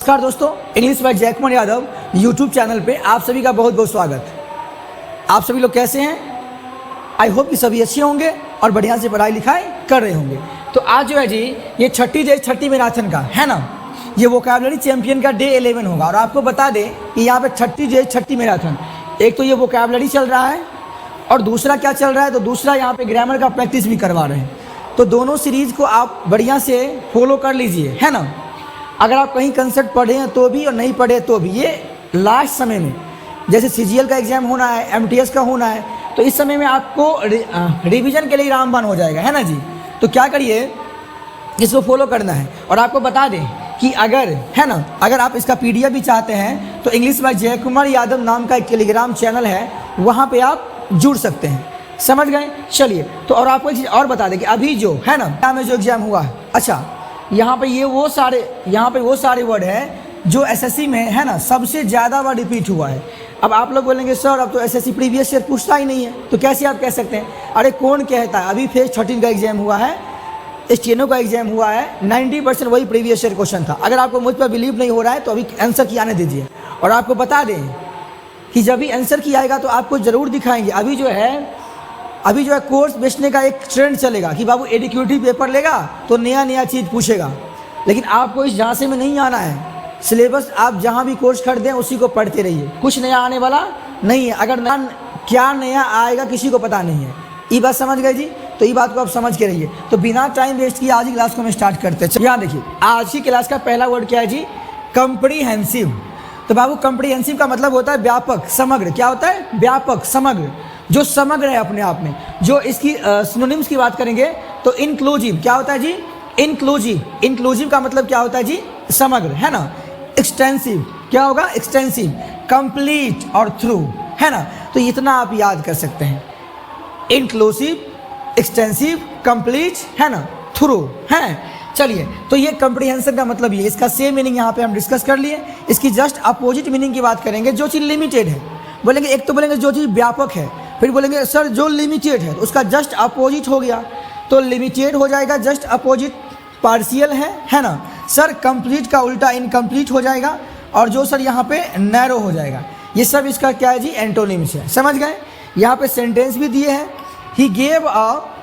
नमस्कार दोस्तों, English by जय कुमार यादव यूट्यूब चैनल पे आप सभी का बहुत बहुत स्वागत। आप सभी लोग कैसे हैं? आई होप कि सभी अच्छे होंगे और बढ़िया से पढ़ाई लिखाई कर रहे होंगे। तो आज जो है जी ये छठी मैराथन का है ना, ये वोकैबुलरी चैंपियन का डे 11 होगा। और आपको बता दें कि यहाँ पे छठी मैराथन, एक तो ये वोकैबुलरी चल रहा है और दूसरा क्या चल रहा है, तो दूसरा यहाँ पे ग्रामर का प्रैक्टिस भी करवा रहे हैं। तो दोनों सीरीज़ को आप बढ़िया से फॉलो कर लीजिए, है ना। अगर आप कहीं कंसेप्ट पढ़े हैं तो भी और नहीं पढ़े तो भी, ये लास्ट समय में जैसे CGL का एग्ज़ाम होना है, MTS का होना है, तो इस समय में आपको रिवीजन के लिए रामबाण हो जाएगा, है ना जी। तो क्या करिए, इसको फॉलो करना है। और आपको बता दें कि अगर है ना, अगर आप इसका PDF भी चाहते हैं तो इंग्लिश बाय जय कुमार यादव नाम का एक टेलीग्राम चैनल है, वहाँ पर आप जुड़ सकते हैं। समझ गए? चलिए, तो और आपको एक चीज़ और बता दें कि अभी जो है ना में जो एग्ज़ाम हुआ है, अच्छा यहाँ पे वो सारे वर्ड हैं जो SSC में है ना सबसे ज़्यादा बार रिपीट हुआ है। अब आप लोग बोलेंगे सर अब तो SSC प्रीवियस ईयर पूछता ही नहीं है, तो कैसे आप कह सकते हैं? अरे कौन कहता है, अभी फेज 13 का एग्जाम हुआ है, स्टेनो का एग्जाम हुआ है, 90% वही प्रीवियस ईयर क्वेश्चन था। अगर आपको मुझ पर बिलीव नहीं हो रहा है तो अभी आंसर की आने दीजिए। और आपको बता दें कि जब भी आंसर की आएगा तो आपको ज़रूर दिखाएंगे। अभी जो है कोर्स बेचने का एक ट्रेंड चलेगा कि बाबू एडिक्यूटी पेपर लेगा तो नया नया चीज़ पूछेगा, लेकिन आपको इस झांसे में नहीं आना है। सिलेबस आप जहाँ भी कोर्स खरीदें उसी को पढ़ते रहिए, कुछ नया आने वाला नहीं है। अगर क्या नया आएगा किसी को पता नहीं है। ये बात समझ गए जी? तो ये बात को आप समझ के रहिए। तो बिना टाइम वेस्ट किए आज की क्लास को हम स्टार्ट करते हैं। यहाँ देखिए, आज की क्लास का पहला वर्ड क्या है जी? कम्प्रीहेंसिव। तो बाबू कम्प्रीहेंसिव का मतलब होता है व्यापक, समग्र। क्या होता है? व्यापक, समग्र, जो समग्र है अपने आप में। जो इसकी सिनोनिम्स की बात करेंगे तो इंक्लूसिव। क्या होता है जी? इंक्लूसिव। इंक्लूसिव का मतलब क्या होता है जी? समग्र, है ना। एक्सटेंसिव, क्या होगा? एक्सटेंसिव। कंप्लीट और थ्रू, है ना। तो इतना आप याद कर सकते हैं, इंक्लूसिव, एक्सटेंसिव, कंप्लीट, है ना, थ्रू, है। चलिए, तो ये कम्प्रीहेंशन का मतलब ये, इसका सेम मीनिंग यहाँ पे हम डिस्कस कर लिए। इसकी जस्ट अपोजिट मीनिंग की बात करेंगे। जो चीज़ लिमिटेड है बोलेंगे, एक तो बोलेंगे जो चीज़ व्यापक है, फिर बोलेंगे सर जो लिमिटेड है तो उसका जस्ट अपोजिट हो गया, तो लिमिटेड हो जाएगा, जस्ट अपोजिट पार्शियल है ना। सर कंप्लीट का उल्टा इनकम्प्लीट हो जाएगा, और जो सर यहाँ पे नैरो हो जाएगा। ये सब इसका क्या है जी? एंटोनिम्स है। समझ गए? यहाँ पे सेंटेंस भी दिए हैं। He gave a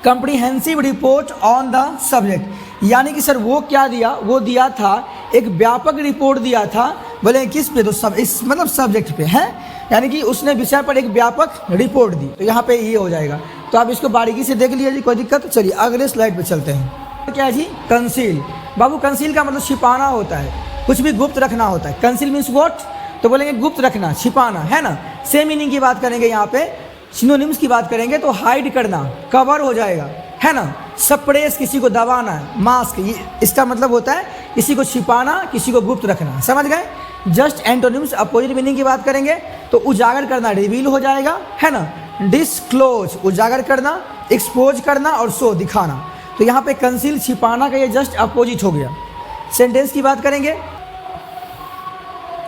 comprehensive report on the subject, यानी कि सर वो क्या दिया? वो दिया था एक व्यापक रिपोर्ट दिया था। बोले किस पे? तो सब इस मतलब सब्जेक्ट पे है, यानी कि उसने विषय पर एक व्यापक रिपोर्ट दी। तो यहाँ पे ये हो जाएगा। तो आप इसको बारीकी से देख लीजिए जी, कोई दिक्कत। चलिए अगले स्लाइड पे चलते हैं। क्या है जी? कंसील। बाबू कंसील का मतलब छिपाना होता है, कुछ भी गुप्त रखना होता है। Conceal means what? तो बोलेंगे गुप्त रखना, छिपाना, है ना। सेम मीनिंग की बात करेंगे यहाँ पे, सिनोनिम्स की बात करेंगे तो हाइड करना, कवर हो जाएगा, है ना। सप्रेस, किसी को दबाना, मास्क, ये इसका मतलब होता है किसी को छिपाना, किसी को गुप्त रखना। समझ गए? जस्ट एंटोनिम्स अपोजिट मीनिंग की बात करेंगे तो उजागर करना, रिवील हो जाएगा, है ना। डिस्क्लोज, उजागर करना, एक्सपोज करना, और शो, दिखाना। तो यहाँ पे कंसील, छिपाना का ये जस्ट अपोजिट हो गया। सेंटेंस की बात करेंगे,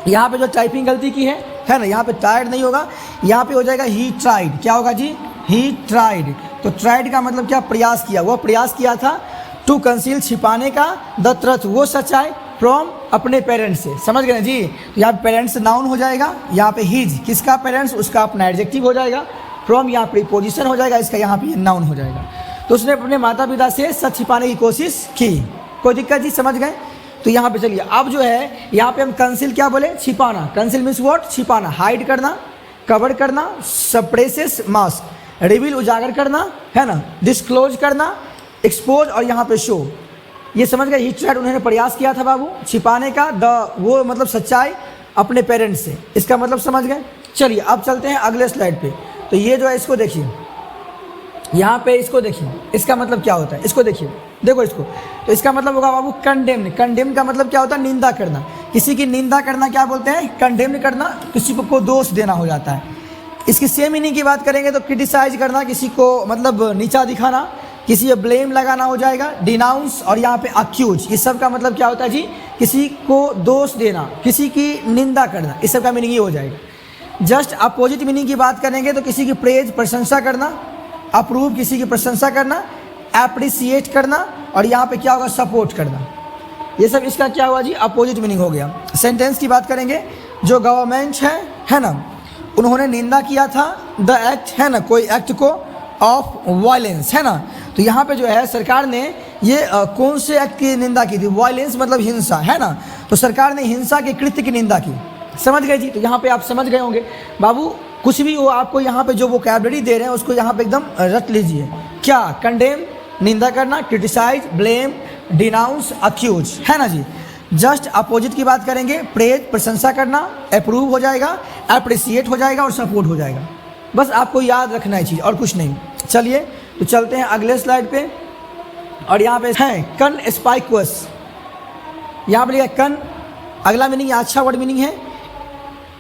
यहाँ पे जो टाइपिंग गलती की है ना, यहाँ पे टायर्ड नहीं होगा, यहाँ पे हो जाएगा ही ट्राइड। क्या होगा जी? He tried. तो ट्राइड का मतलब क्या? प्रयास किया। वो प्रयास किया था। टू कंसील, छिपाने का। द ट्रुथ, वो सच्चाई। फ्रॉम, अपने पेरेंट्स से। समझ गए ना जी? तो यहाँ पेरेंट्स नाउन हो जाएगा, यहाँ पे हिज, किसका? पेरेंट्स, उसका अपना एडजेक्टिव हो जाएगा। फ्रॉम यहाँ प्रीपोजिशन हो जाएगा, इसका यहाँ पे नाउन हो जाएगा। तो उसने अपने माता पिता से सच छिपाने की कोशिश की। कोई दिक्कत जी? समझ गए? तो यहाँ पे चलिए, अब जो है यहाँ पे हम कंसील क्या बोले? छिपाना। Conceal means what? छिपाना, हाइड करना, कवर करना, सप्रेसेस, मास्क, रिवील, उजागर करना, है ना, डिस्क्लोज करना, एक्सपोज, और यहाँ पे शो। ये समझ गए? ही ट्राइड, उन्होंने प्रयास किया था बाबू छिपाने का। द, वो मतलब सच्चाई, अपने पेरेंट्स से। इसका मतलब समझ गए? चलिए अब चलते हैं अगले स्लाइड पे। तो ये जो है इसको देखिए, यहाँ पे इसको देखिए, इसका मतलब क्या होता है? इसको देखिए, देखो इसको। तो इसका मतलब होगा बाबू कंडेम। कंडेम का मतलब क्या होता है? निंदा करना। किसी की निंदा करना क्या बोलते हैं? कंडेम करना। किसी को दोष देना हो जाता है। इसकी सेम मीनिंग की बात करेंगे तो क्रिटिसाइज करना, किसी को मतलब नीचा दिखाना, किसी पे ब्लेम लगाना हो जाएगा। डिनाउंस, और यहाँ पे अक्यूज, इस सब का मतलब क्या होता है जी? किसी को दोष देना, किसी की निंदा करना, इस सब का मीनिंग ये हो जाएगा। जस्ट अपोजिट मीनिंग की बात करेंगे तो किसी की प्रेज, प्रशंसा करना, अप्रूव, किसी की प्रशंसा करना, एप्रिसिएट करना, और यहाँ पे क्या होगा? सपोर्ट करना। ये सब इसका क्या हुआ जी, अपोजिट मीनिंग हो गया। सेंटेंस की बात करेंगे, जो गवर्नमेंट है ना, उन्होंने निंदा किया था द एक्ट, है ना, कोई एक्ट को, ऑफ वायलेंस, है ना। तो यहाँ पे जो है सरकार ने ये कौन से एक्ट की निंदा की थी, वायलेंस मतलब हिंसा, है ना। तो सरकार ने हिंसा के कृत्य की निंदा की, समझ गए जी। तो यहाँ पे आप समझ गए होंगे बाबू, कुछ भी वो आपको यहाँ पे जो वोकैबुलरी दे रहे हैं उसको यहाँ पे एकदम रट लीजिए। क्या, कंडेम निंदा करना, क्रिटिसाइज, ब्लेम, डिनाउंस, अक्यूज, है ना जी। जस्ट अपोजिट की बात करेंगे, प्रेज प्रशंसा करना, अप्रूव हो जाएगा, अप्रिसिएट हो जाएगा और सपोर्ट हो जाएगा। बस आपको याद रखना है चीज़ और कुछ नहीं। चलिए तो चलते हैं अगले स्लाइड पे, और यहाँ पे है कनस्पाइकुअस। यहाँ पे लिखा कन, अगला मीनिंग अच्छा वर्ड मीनिंग है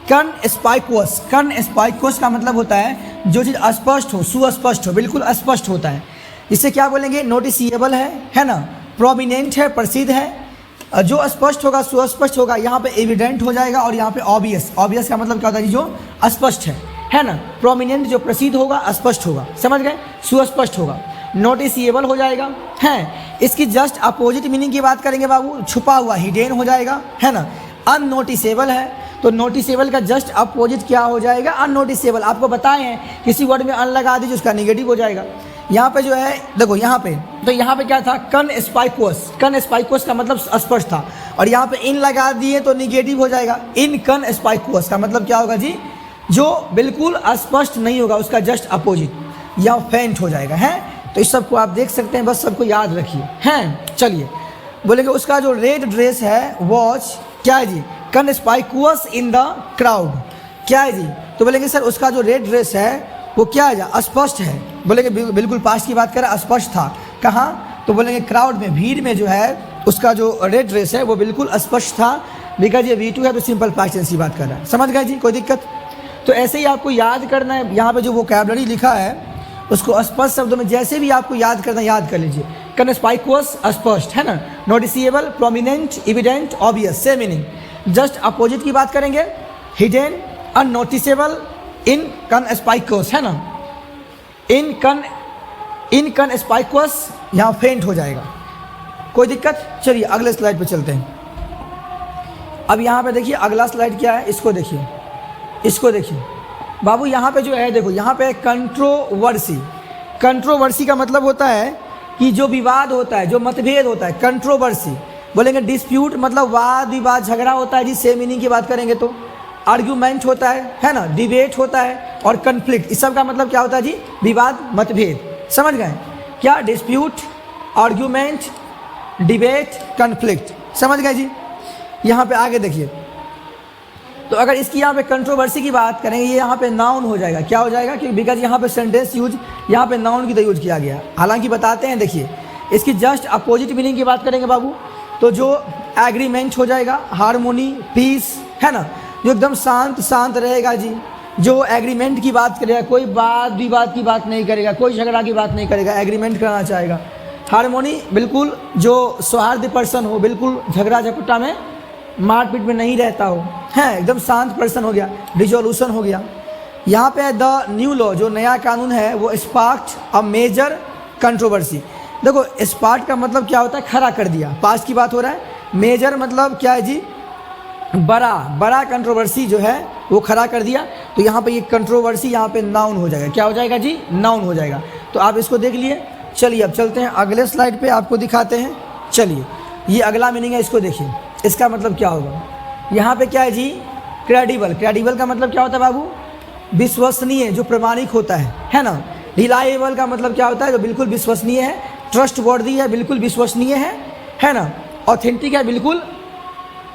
कनस्पाइकुअस। कनस्पाइकुअस का मतलब होता है जो चीज़ अस्पष्ट हो, सुस्पष्ट हो, बिल्कुल अस्पष्ट होता है। इसे क्या बोलेंगे, नोटिसिएबल है ना, प्रोमिनेंट है, प्रसिद्ध है। जो स्पष्ट होगा, सुस्पष्ट होगा, यहाँ पे एविडेंट हो जाएगा, और यहाँ पे ऑब्वियस। ऑब्वियस का मतलब क्या होता है, जो स्पष्ट है ना। प्रोमिनेंट जो प्रसिद्ध होगा, स्पष्ट होगा, समझ गए, सुस्पष्ट होगा। नोटिसिएबल हो जाएगा, है। इसकी जस्ट अपोजिट मीनिंग की बात करेंगे बाबू, छुपा हुआ, हिडन हो जाएगा, है ना। अननोटिसेबल है, तो नोटिसेबल का जस्ट अपोजिट क्या हो जाएगा, अननोटिसेबल। आपको बताए हैं किसी वर्ड में अन लगा दीजिए उसका निगेटिव हो जाएगा। यहाँ पे जो है देखो, यहाँ पे तो यहाँ पे क्या था, कनस्पाइकुअस। कनस्पाइकुअस का मतलब स्पष्ट था, और यहाँ पे इन लगा दिए तो निगेटिव हो जाएगा। इन कनस्पाइकुअस का मतलब क्या होगा जी, जो बिल्कुल स्पष्ट नहीं होगा, उसका जस्ट अपोजिट या फेंट हो जाएगा, है। तो इस सबको आप देख सकते हैं, बस सबको याद रखिए, हैं। चलिए बोलेंगे उसका जो रेड ड्रेस है वॉच क्या है जी, कनस्पाइकुअस इन द क्राउड, क्या है जी। तो बोलेंगे सर उसका जो रेड ड्रेस है वो क्या है, अस्पष्ट है। बोलेंगे बिल्कुल पास्ट की बात करें, अस्पष्ट था, कहाँ, तो बोलेंगे क्राउड में, भीड़ में जो है उसका जो रेड ड्रेस है वो बिल्कुल अस्पष्ट था। बिकॉज ये V2 है तो सिंपल पास्ट टेंस की बात कर रहा है, समझ गए जी, कोई दिक्कत। तो ऐसे ही आपको याद करना है, यहाँ पे जो वोकैबुलरी लिखा है उसको स्पष्ट शब्दों में जैसे भी आपको याद करना, याद कर लीजिए। कनस्पाइकुअस स्पष्ट, है ना, noticeable, prominent, evident, obvious, same meaning. Just opposite की बात करेंगे, हिडन, अननोटिसेबल, इन कनस्पाइकुअस, है ना। इन कनस्पाइकुअस यहाँ फेंट हो जाएगा, कोई दिक्कत। चलिए अगले स्लाइड पे चलते हैं। अब यहाँ पे देखिए अगला स्लाइड क्या है, इसको देखिए, इसको देखिए बाबू। यहाँ पे जो है देखो, यहाँ पे कंट्रोवर्सी। कंट्रोवर्सी का मतलब होता है कि जो विवाद होता है, जो मतभेद होता है, कंट्रोवर्सी। बोलेंगे डिस्प्यूट मतलब वाद विवाद, झगड़ा होता है जी, सेम मीनिंग की बात करेंगे तो। आर्ग्यूमेंट होता है ना, डिबेट होता है, और कन्फ्लिक्ट, इस सब का मतलब क्या होता है जी, विवाद, मतभेद, समझ गए क्या। डिस्प्यूट, आर्ग्यूमेंट, डिबेट, कन्फ्लिक्ट, समझ गए जी। यहाँ पे आगे देखिए, तो अगर इसकी यहाँ पे कंट्रोवर्सी की बात करेंगे, ये यहाँ पे नाउन हो जाएगा, क्या हो जाएगा, क्योंकि बिकॉज यहाँ पे सेंटेंस यूज यहाँ पे नाउन की तरह यूज किया गया। हालांकि बताते हैं, देखिए इसकी जस्ट अपोजिट मीनिंग की बात करेंगे बाबू, तो जो एग्रीमेंट हो जाएगा, हारमोनी, पीस, है ना, जो एकदम शांत रहेगा जी, जो एग्रीमेंट की बात करेगा, कोई वाद विवाद की बात नहीं करेगा, कोई झगड़ा की बात नहीं करेगा, एग्रीमेंट करना चाहेगा। हारमोनी बिल्कुल जो सौहार्द पर्सन हो, बिल्कुल झगड़ा झपटा में, मारपीट में नहीं रहता हो, है, एकदम शांत पर्सन हो गया। रिजोल्यूशन हो गया। यहाँ पे द न्यू लॉ, जो नया कानून है, वो स्पार्क्ड अ मेजर कंट्रोवर्सी। देखो स्पार्क का मतलब क्या होता है, खड़ा कर दिया, पास्ट की बात हो रहा है। मेजर मतलब क्या है जी, बड़ा कंट्रोवर्सी जो है वो खड़ा कर दिया। तो यहाँ पे ये कंट्रोवर्सी यहाँ पे नाउन हो जाएगा, क्या हो जाएगा जी, नाउन हो जाएगा। तो आप इसको देख लिए। चलिए अब चलते हैं अगले स्लाइड पे, आपको दिखाते हैं। चलिए ये अगला मीनिंग है, इसको देखिए, इसका मतलब क्या होगा। यहाँ पे क्या है जी, क्रेडिबल। क्रेडिबल का मतलब क्या होता है बाबू, विश्वसनीय, जो प्रमाणिक होता है ना। रिलायबल का मतलब क्या होता है, जो बिल्कुल विश्वसनीय है। ट्रस्ट वर्दी है, बिल्कुल विश्वसनीय है ना। ऑथेंटिक है, बिल्कुल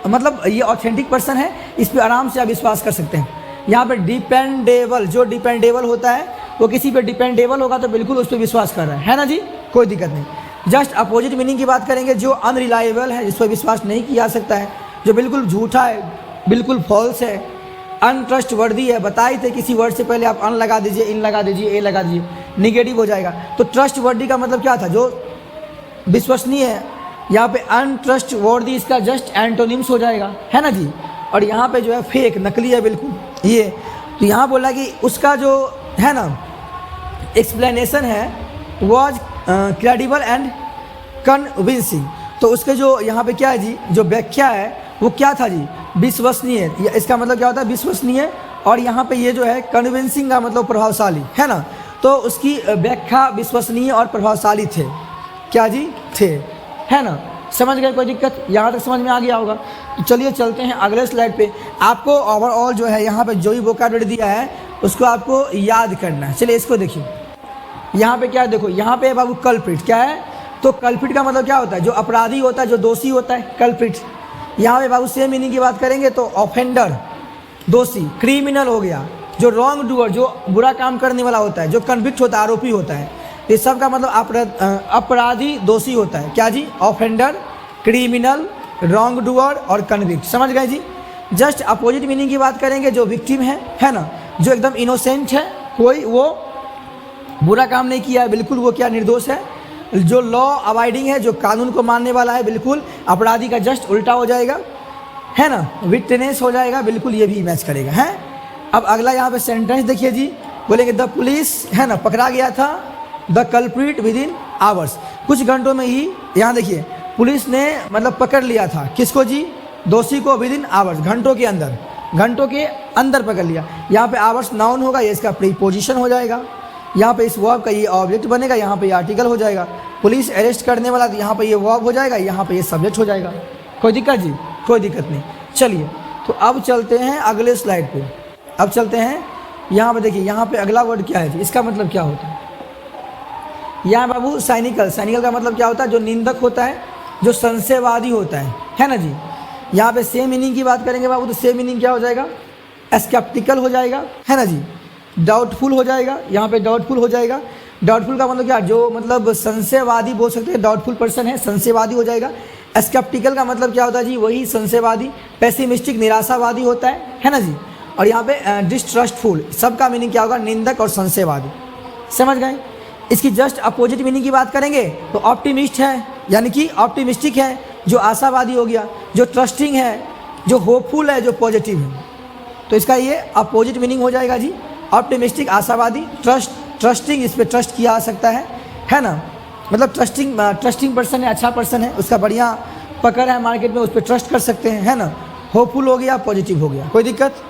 मतलब ये ऑथेंटिक पर्सन है, इस पर आराम से आप विश्वास कर सकते हैं। यहाँ पे डिपेंडेबल, जो डिपेंडेबल होता है वो किसी पे डिपेंडेबल होगा तो बिल्कुल उस पर विश्वास कर रहा है ना जी, कोई दिक्कत नहीं। जस्ट अपोजिट मीनिंग की बात करेंगे, जो अनरिलायबल है, जिस पर विश्वास नहीं किया सकता है, जो बिल्कुल झूठा है, बिल्कुल फॉल्स है। अनट्रस्ट वर्दी है, बताए थे किसी वर्ड से पहले आप अन लगा दीजिए, इन लगा दीजिए, ए लगा दीजिए, निगेटिव हो जाएगा। तो ट्रस्ट वर्दी का मतलब क्या था, जो विश्वसनीय है। यहाँ पे अनट्रस्ट वर्दी इसका जस्ट एंटोनिम्स हो जाएगा, है ना जी। और यहाँ पे जो है फेक, नकली है बिल्कुल ये। तो यहाँ बोला कि उसका जो है ना एक्सप्लेनेशन है, वॉज क्रेडिबल एंड कन्विंसिंग। तो उसके जो यहाँ पे क्या है जी, जो व्याख्या है वो क्या था जी, विश्वसनीय। इसका मतलब क्या होता है, विश्वसनीय। और यहाँ पे ये जो है कन्विंसिंग का मतलब प्रभावशाली, है ना। तो उसकी व्याख्या विश्वसनीय और प्रभावशाली थे, क्या जी, थे, है ना। समझ गए, कोई दिक्कत यहाँ तक समझ में आ गया होगा। तो चलिए चलते हैं अगले स्लाइड पे। आपको ओवरऑल जो है यहाँ पे जो भी वोकैबुलरी दिया है उसको आपको याद करना है। चलिए इसको देखिए, यहाँ पे क्या है, देखो यहाँ पे बाबू कल्प्रिट क्या है, तो कल्प्रिट का मतलब क्या होता है, जो अपराधी होता है, जो दोषी होता है, कल्प्रिट। यहाँ पे बाबू सेम मीनिंग की बात करेंगे तो ऑफेंडर, दोषी। क्रिमिनल हो गया जो रॉन्ग डूअर, जो बुरा काम करने वाला होता है, जो कन्विक्ट होता है, आरोपी होता है। इस सब का मतलब अपराधी, दोषी होता है, क्या जी, ऑफेंडर, क्रिमिनल, रॉन्ग डूअर और कन्विक्ट। समझ गए जी। जस्ट अपोजिट मीनिंग की बात करेंगे, जो विक्टिम है ना, जो एकदम इनोसेंट है, कोई वो बुरा काम नहीं किया है, बिल्कुल वो क्या, निर्दोष है। जो लॉ अबाइडिंग है, जो कानून को मानने वाला है, बिल्कुल अपराधी का जस्ट उल्टा हो जाएगा, है ना। विटनेस हो जाएगा, बिल्कुल ये भी मैच करेगा, है। अब अगला यहाँ पे सेंटेंस देखिए जी, बोलेंगे द पुलिस, है ना, पकड़ा गया था the culprit with in hours, कुछ घंटों में ही। यहाँ देखिए पुलिस ने मतलब पकड़ लिया था, किसको जी, दोषी को, विद इन आवर्स, घंटों के अंदर, घंटों के अंदर पकड़ लिया। यहाँ पे आवर्स नाउन होगा, ये इसका प्रीपोजिशन हो जाएगा। यहाँ पे इस वर्ब का ये ऑब्जेक्ट बनेगा, यहाँ पे ये आर्टिकल हो जाएगा। पुलिस अरेस्ट करने वाला, तो यहाँ पे ये वर्ब हो जाएगा, यहाँ पे ये सब्जेक्ट हो जाएगा। कोई दिक्कत जी, कोई दिक्कत नहीं। चलिए तो अब चलते हैं अगले स्लाइड पे। अब चलते हैं यहाँ पे, देखिए यहाँ पे अगला वर्ड क्या है जी, इसका मतलब क्या होता है। यहाँ बाबू साइनिकल, साइनिकल का मतलब क्या होता है, जो निंदक होता है, जो संशयवादी होता है ना जी। यहाँ पे सेम मीनिंग की बात करेंगे बाबू, तो सेम मीनिंग क्या हो जाएगा, स्केप्टिकल हो जाएगा, है ना जी। डाउटफुल हो जाएगा, यहाँ पे डाउटफुल हो जाएगा। डाउटफुल का मतलब क्या, जो मतलब संशयवादी बोल सकते हैं, डाउटफुल पर्सन है, संशयवादी हो जाएगा। स्केप्टिकल का मतलब क्या होता है जी, वही संशयवादी। पेसिमिस्टिक, निराशावादी होता है ना जी। और यहाँ पे डिस्ट्रस्टफुल, सबका मीनिंग क्या होगा, निंदक और संशयवादी। समझ गए। इसकी जस्ट अपोजिट मीनिंग की बात करेंगे तो ऑप्टिमिस्ट है, यानी कि ऑप्टिमिस्टिक है, जो आशावादी हो गया। जो ट्रस्टिंग है, जो होपफुल है, जो पॉजिटिव है। तो इसका ये अपोजिट मीनिंग हो जाएगा जी, ऑप्टिमिस्टिक, आशावादी। ट्रस्टिंग, इस पर ट्रस्ट किया जा सकता है ना, मतलब ट्रस्टिंग पर्सन है, अच्छा पर्सन है, उसका बढ़िया पकड़ है मार्केट में, उस पर ट्रस्ट कर सकते हैं, है ना। होपफुल हो गया, पॉजिटिव हो गया, कोई दिक्कत।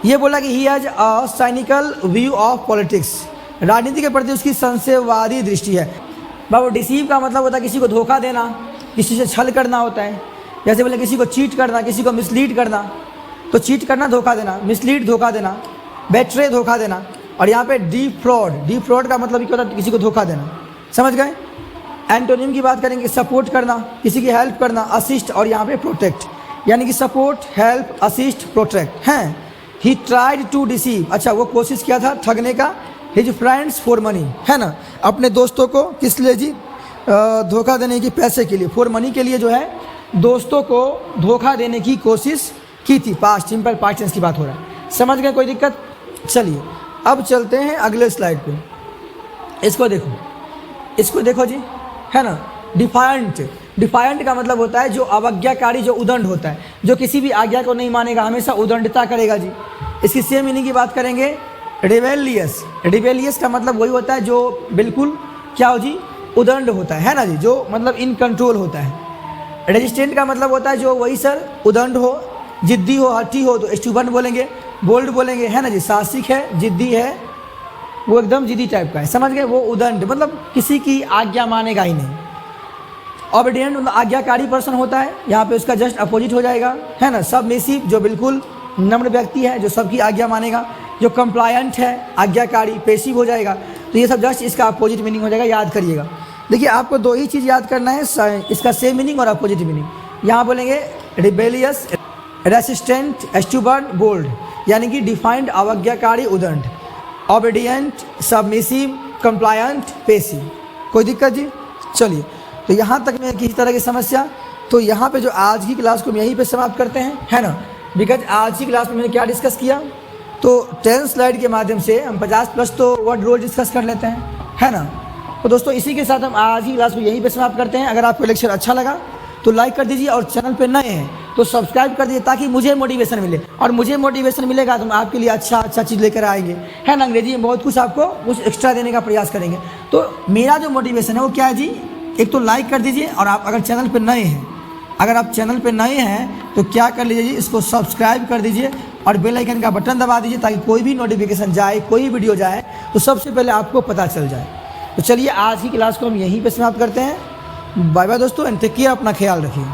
ये बोला कि he has a cynical view of politics, राजनीति के प्रति उसकी संशयवादी दृष्टि है। बाबू डिसीव का मतलब होता है किसी को धोखा देना, किसी से छल करना होता है। जैसे बोले किसी को चीट करना, किसी को मिसलीड करना, तो चीट करना धोखा देना, मिसलीड धोखा देना, बेट्रे धोखा देना। और यहाँ पे डीफ्रॉड का मतलब क्या होता है, किसी को धोखा देना। समझ गए। एंटोनिम की बात करेंगे, सपोर्ट करना, किसी की हेल्प करना, असिस्ट, और यहाँ पे प्रोटेक्ट, यानी कि सपोर्ट, हेल्प, असिस्ट, प्रोटेक्ट हैं। ही ट्राइड टू डिसीव, अच्छा वो कोशिश किया था ठगने का, हिज फ्रेंड्स फॉर मनी, है ना, अपने दोस्तों को किस लिए जी, धोखा देने की, पैसे के लिए, फॉर मनी के लिए जो है दोस्तों को धोखा देने की कोशिश की थी। पास्ट सिंपल पास्ट टेंस की बात हो रहा है। समझ गए, कोई दिक्कत। चलिए अब चलते हैं अगले स्लाइड पे। इसको देखो जी, है ना। डिफायंट का मतलब होता है जो अवज्ञाकारी, जो उदंड होता है, जो किसी भी आज्ञा को नहीं मानेगा, हमेशा उदंडता करेगा जी। इसकी सेम मीनिंग की बात करेंगे, रिबेलियस का मतलब वही होता है जो बिल्कुल क्या हो जी, उदंड होता है ना जी, जो मतलब इन कंट्रोल होता है। रेजिस्टेंट का मतलब होता है जो वही सर उदंड हो, जिद्दी हो, हठी हो, तो स्टूबर्न बोलेंगे, बोल्ड बोलेंगे, है ना जी। साहसिक है, जिद्दी है, वो एकदम जिद्दी टाइप का है। समझ गए। वो उदंड मतलब किसी की आज्ञा मानेगा ही नहीं। ओबीडिएंट मतलब आज्ञाकारी पर्सन होता है, यहाँ पे उसका जस्ट अपोजिट हो जाएगा, है ना। सबमिसिव, जो बिल्कुल नम्र व्यक्ति है, जो सबकी आज्ञा मानेगा। जो कंप्लायंट है, आज्ञाकारी, पेसिव हो जाएगा। तो ये सब जस्ट इसका अपोजिट मीनिंग हो जाएगा, याद करिएगा। देखिए आपको दो ही चीज़ याद करना है, इसका सेम मीनिंग और अपोजिट मीनिंग। यहाँ बोलेंगे रिबेलियस, रेसिस्टेंट, स्टूबर्न, बोल्ड, यानी कि डिफाइंड, अवज्ञाकारी, उदंड। Obedient, submissive, compliant, passive. कोई दिक्कत जी। चलिए तो यहाँ तक में किसी तरह की समस्या, तो यहाँ पे जो आज की क्लास को हम यहीं पे समाप्त करते हैं, है ना। बिकॉज आज की क्लास में मैंने क्या डिस्कस किया, तो 10 स्लाइड के माध्यम से हम 50+ तो वर्ड रोज डिस्कस कर लेते हैं, है ना। तो दोस्तों इसी के साथ हम आज की क्लास को यहीं पे समाप्त करते हैं। अगर आपको लेक्चर अच्छा लगा तो लाइक कर दीजिए, और चैनल पे नए हैं तो सब्सक्राइब कर दीजिए, ताकि मुझे मोटिवेशन मिले, और मुझे मोटिवेशन मिलेगा तो हम आपके लिए अच्छा चीज़ लेकर आएंगे, है ना। अंग्रेजी में बहुत कुछ आपको कुछ एक्स्ट्रा देने का प्रयास करेंगे। तो मेरा जो मोटिवेशन है वो क्या है जी, एक तो लाइक कर दीजिए, और आप अगर चैनल पर नए हैं, अगर आप चैनल पर नए हैं तो क्या कर लीजिए जी, इसको सब्सक्राइब कर दीजिए और बेल आइकन का बटन दबा दीजिए, ताकि कोई भी नोटिफिकेशन जाए, कोई वीडियो जाए तो सबसे पहले आपको पता चल जाए। तो चलिए आज की क्लास को हम यहीं पे समाप्त करते हैं। बाय बाय दोस्तों, एंड टेक केयर, अपना ख्याल रखिए।